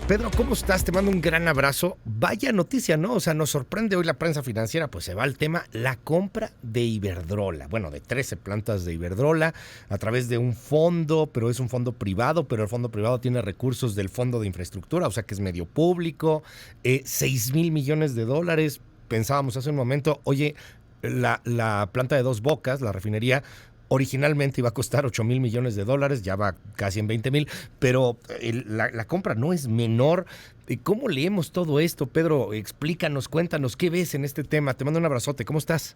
Pedro, ¿cómo estás? Te mando un gran abrazo. Vaya noticia, ¿no? O sea, nos sorprende hoy la prensa financiera, pues se va al tema, la compra de Iberdrola. Bueno, de 13 plantas de Iberdrola a través de un fondo, pero es un fondo privado, pero el fondo privado tiene recursos del Fondo de Infraestructura, o sea que es medio público, 6,000 millones de dólares. Pensábamos hace un momento, oye, la planta de Dos Bocas, la refinería, originalmente iba a costar 8,000 millones de dólares, ya va casi en 20,000, pero la compra no es menor. ¿Cómo leemos todo esto, Pedro? Explícanos, cuéntanos, ¿qué ves en este tema? Te mando un abrazote, ¿cómo estás?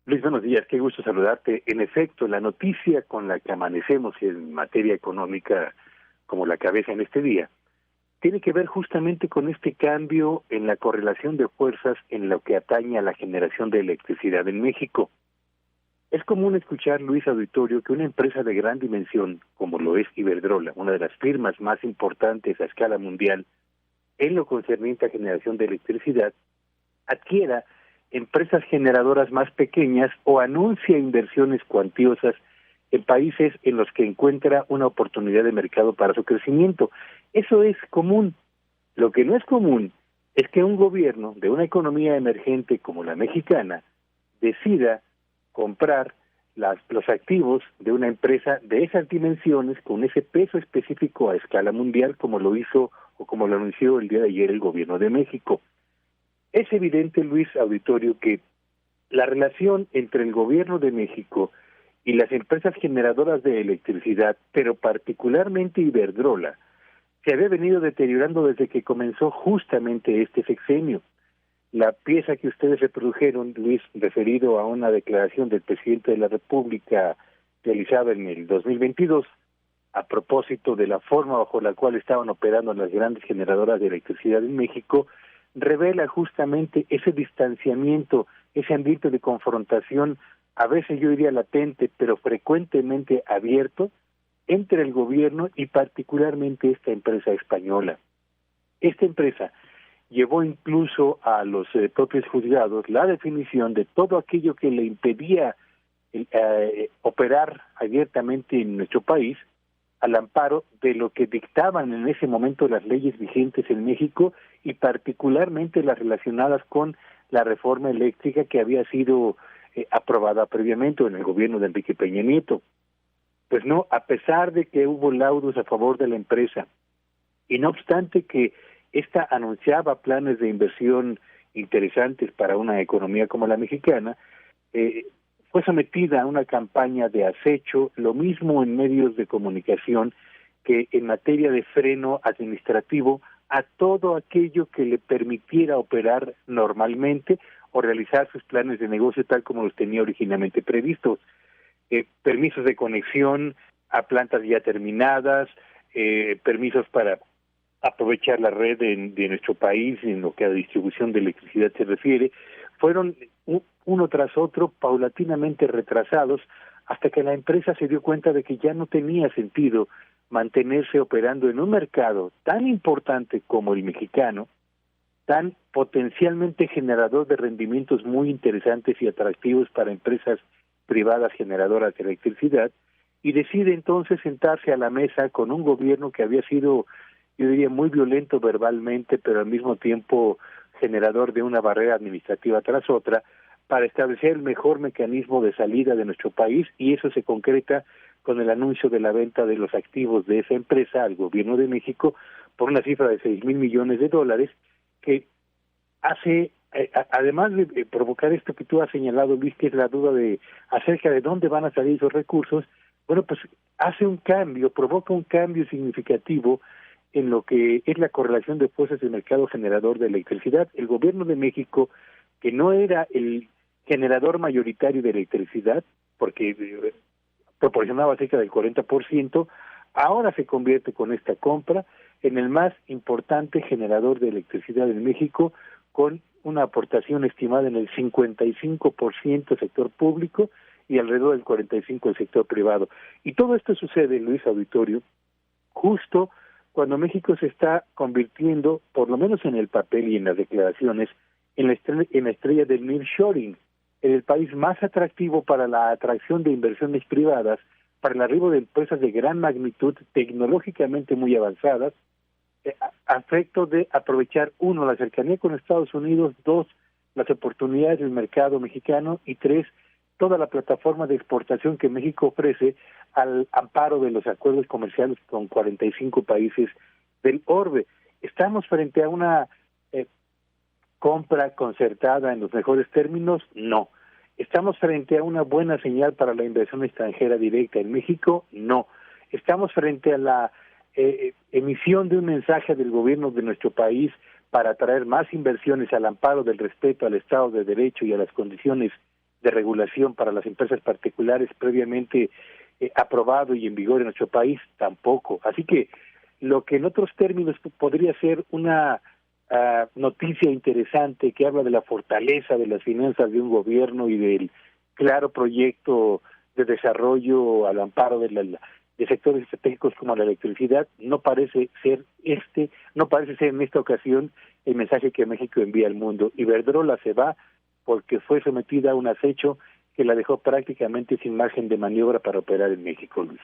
Luis, buenos días, qué gusto saludarte. En efecto, la noticia con la que amanecemos en materia económica como la cabeza en este día, tiene que ver justamente con este cambio en la correlación de fuerzas en lo que atañe a la generación de electricidad en México. Es común escuchar, Luis Auditorio, que una empresa de gran dimensión, como lo es Iberdrola, una de las firmas más importantes a escala mundial en lo concerniente a generación de electricidad, adquiera empresas generadoras más pequeñas o anuncia inversiones cuantiosas en países en los que encuentra una oportunidad de mercado para su crecimiento. Eso es común. Lo que no es común es que un gobierno de una economía emergente como la mexicana decida comprar los activos de una empresa de esas dimensiones con ese peso específico a escala mundial como lo hizo o como lo anunció el día de ayer el gobierno de México. Es evidente, Luis Auditorio, que la relación entre el gobierno de México y las empresas generadoras de electricidad, pero particularmente Iberdrola, se había venido deteriorando desde que comenzó justamente este sexenio. La pieza que ustedes reprodujeron, Luis, referido a una declaración del presidente de la República realizada en el 2022, a propósito de la forma bajo la cual estaban operando las grandes generadoras de electricidad en México, revela justamente ese distanciamiento, ese ambiente de confrontación, a veces yo diría latente, pero frecuentemente abierto, entre el gobierno y particularmente esta empresa española. Esta empresa llevó incluso a los propios juzgados la definición de todo aquello que le impedía operar abiertamente en nuestro país, al amparo de lo que dictaban en ese momento las leyes vigentes en México y particularmente las relacionadas con la reforma eléctrica que había sido aprobada previamente en el gobierno de Enrique Peña Nieto. Pues no, a pesar de que hubo laudos a favor de la empresa, y no obstante que esta anunciaba planes de inversión interesantes para una economía como la mexicana, fue sometida a una campaña de acecho, lo mismo en medios de comunicación que en materia de freno administrativo a todo aquello que le permitiera operar normalmente o realizar sus planes de negocio tal como los tenía originalmente previstos. Permisos de conexión a plantas ya terminadas, permisos para aprovechar la red de nuestro país en lo que a distribución de electricidad se refiere, fueron uno tras otro paulatinamente retrasados hasta que la empresa se dio cuenta de que ya no tenía sentido mantenerse operando en un mercado tan importante como el mexicano, tan potencialmente generador de rendimientos muy interesantes y atractivos para empresas privadas generadoras de electricidad, y decide entonces sentarse a la mesa con un gobierno que había sido, yo diría, muy violento verbalmente, pero al mismo tiempo generador de una barrera administrativa tras otra, para establecer el mejor mecanismo de salida de nuestro país, y eso se concreta con el anuncio de la venta de los activos de esa empresa al gobierno de México por una cifra de 6,000 millones de dólares, que hace, además de provocar esto que tú has señalado, Luis, que es la duda de acerca de dónde van a salir esos recursos, bueno, pues hace un cambio, provoca un cambio significativo en lo que es la correlación de fuerzas del mercado generador de electricidad. El gobierno de México, que no era el generador mayoritario de electricidad, porque proporcionaba cerca del 40%, ahora se convierte con esta compra en el más importante generador de electricidad en México, con una aportación estimada en el 55% sector público y alrededor del 45% del sector privado. Y todo esto sucede, Luis Auditorio, justo cuando México se está convirtiendo, por lo menos en el papel y en las declaraciones, en la estrella del nearshoring, en el país más atractivo para la atracción de inversiones privadas, para el arribo de empresas de gran magnitud, tecnológicamente muy avanzadas, a efecto de aprovechar, uno, la cercanía con Estados Unidos, dos, las oportunidades del mercado mexicano y tres, toda la plataforma de exportación que México ofrece al amparo de los acuerdos comerciales con 45 países del orbe. ¿Estamos frente a una compra concertada en los mejores términos? No. ¿Estamos frente a una buena señal para la inversión extranjera directa en México? No. ¿Estamos frente a la emisión de un mensaje del gobierno de nuestro país para atraer más inversiones al amparo del respeto al Estado de Derecho y a las condiciones de regulación para las empresas particulares previamente aprobado y en vigor en nuestro país? Tampoco. Así que lo que en otros términos podría ser una noticia interesante que habla de la fortaleza de las finanzas de un gobierno y del claro proyecto de desarrollo al amparo de sectores estratégicos como la electricidad, no parece ser en esta ocasión el mensaje que México envía al mundo. Iberdrola se va porque fue sometida a un acecho que la dejó prácticamente sin margen de maniobra para operar en México, Luis.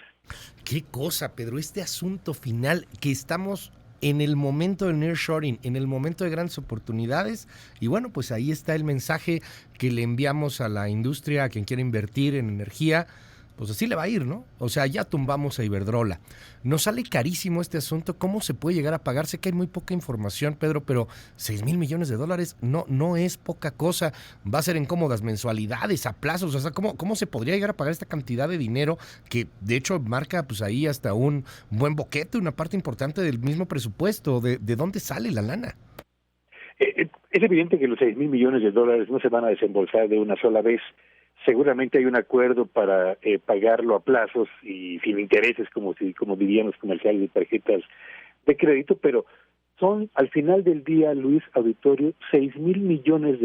Qué cosa, Pedro, este asunto final, que estamos en el momento del nearshoring, en el momento de grandes oportunidades, y bueno, pues ahí está el mensaje que le enviamos a la industria, a quien quiera invertir en energía. Pues así le va a ir, ¿no? O sea, ya tumbamos a Iberdrola. Nos sale carísimo este asunto. ¿Cómo se puede llegar a pagar? Sé que hay muy poca información, Pedro, pero $6,000 millones no es poca cosa. Va a ser en cómodas mensualidades, a plazos. O sea, ¿cómo se podría llegar a pagar esta cantidad de dinero que, de hecho, marca pues ahí hasta un buen boquete, una parte importante del mismo presupuesto? ¿De dónde sale la lana? Es evidente que los $6,000 millones no se van a desembolsar de una sola vez. Seguramente hay un acuerdo para pagarlo a plazos y sin intereses, como dirían los comerciales de tarjetas de crédito, pero son al final del día, Luis Auditorio, $6,000 millones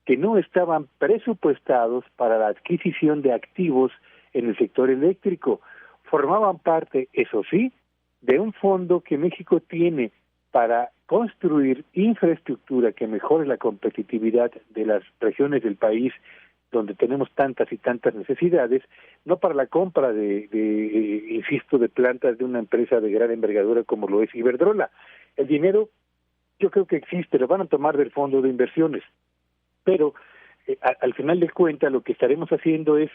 que no estaban presupuestados para la adquisición de activos en el sector eléctrico. Formaban parte, eso sí, de un fondo que México tiene para construir infraestructura que mejore la competitividad de las regiones del país donde tenemos tantas y tantas necesidades, no para la compra insisto, de plantas de una empresa de gran envergadura como lo es Iberdrola. El dinero yo creo que existe, lo van a tomar del fondo de inversiones, pero al final de cuentas lo que estaremos haciendo es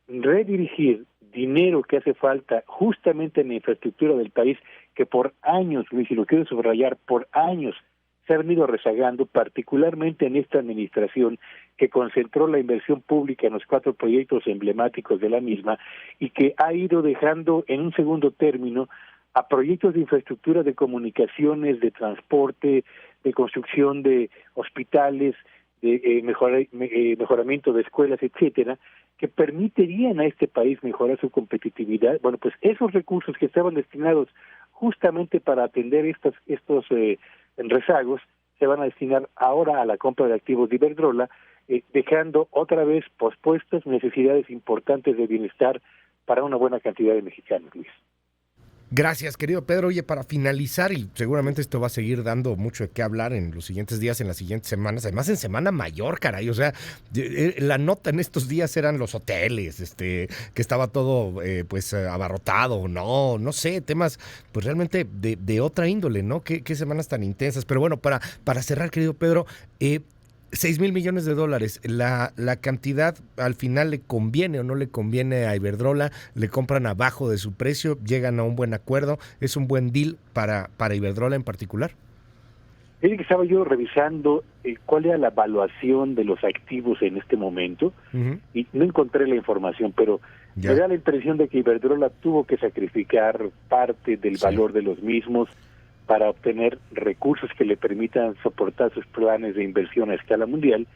redirigir dinero que hace falta justamente en la infraestructura del país, que por años, Luis, y lo quiero subrayar, por años se ha venido rezagando, particularmente en esta administración que concentró la inversión pública en los 4 proyectos emblemáticos de la misma y que ha ido dejando en un segundo término a proyectos de infraestructura de comunicaciones, de transporte, de construcción de hospitales, de mejoramiento de escuelas, etcétera, que permitirían a este país mejorar su competitividad. Bueno, pues esos recursos que estaban destinados justamente para atender estos rezagos se van a destinar ahora a la compra de activos de Iberdrola, dejando otra vez pospuestas necesidades importantes de bienestar para una buena cantidad de mexicanos, Luis. Gracias, querido Pedro. Oye, para finalizar, y seguramente esto va a seguir dando mucho de qué hablar en los siguientes días, en las siguientes semanas, además en Semana Mayor, caray, o sea, la nota en estos días eran los hoteles, que estaba todo pues abarrotado, no sé, temas pues realmente de otra índole, ¿no? Qué semanas tan intensas. Pero bueno, para cerrar, querido Pedro, $6,000 millones, la cantidad al final le conviene o no le conviene a Iberdrola, le compran abajo de su precio, llegan a un buen acuerdo, es un buen deal para Iberdrola en particular. Es que estaba yo revisando cuál era la evaluación de los activos en este momento y no encontré la información, pero me da la impresión de que Iberdrola tuvo que sacrificar parte del valor de los mismos para obtener recursos que le permitan soportar sus planes de inversión a escala mundial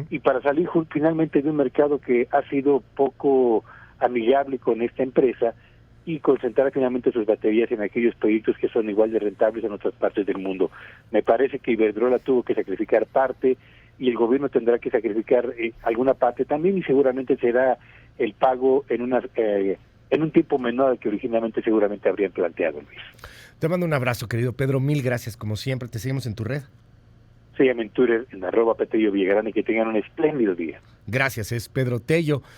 y para salir finalmente de un mercado que ha sido poco amigable con esta empresa y concentrar finalmente sus baterías en aquellos proyectos que son igual de rentables en otras partes del mundo. Me parece que Iberdrola tuvo que sacrificar parte y el gobierno tendrá que sacrificar alguna parte también y seguramente será el pago en un tiempo menor al que originalmente seguramente habrían planteado, Luis. Te mando un abrazo, querido Pedro. Mil gracias, como siempre. Te seguimos en tu red. Se llama en Twitter, en @Petello Villagrán, y que tengan un espléndido día. Gracias, es Pedro Tello.